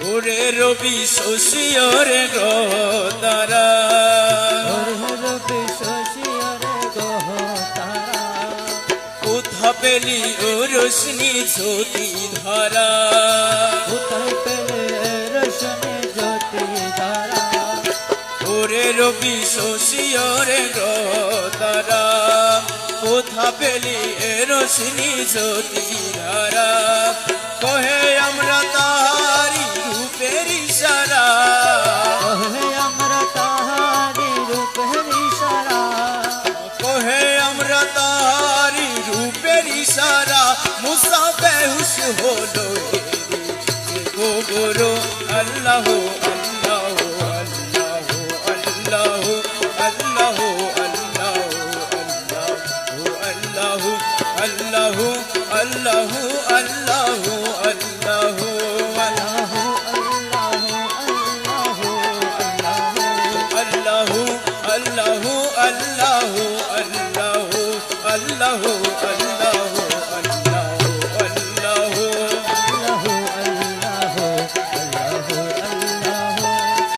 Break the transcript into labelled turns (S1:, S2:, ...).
S1: ওরে রবি শশীরে গ্রহ তারা,
S2: রবি শশীরে গ্রহ তারা,
S1: কোথা পেলি ও রোশনি জ্যোতি ধারা,
S2: কোথায় পেলে রোশনি জ্যোতি ধারা,
S1: ওরে রবি শশীরে গ্রহ তারা, কোথা পেলি এ রোশনি জ্যোতি ধারা, কহে আমরা তাহারি রূপের ইশারা,
S2: কহে আমরা তাহারি রূপের ইশারা,
S1: কহে আমরা তাহারি রূপের ইশারা, মুসা বেহুশ হলো গোবরো আল্লাহ আল্লাহ আল্লাহ আল্লাহ আল্লাহ আল্লাহ আল্লাহ আল্লাহ আল্লাহ আল্লাহ আল্লাহ আল্লাহ আল্লাহ আল্লাহ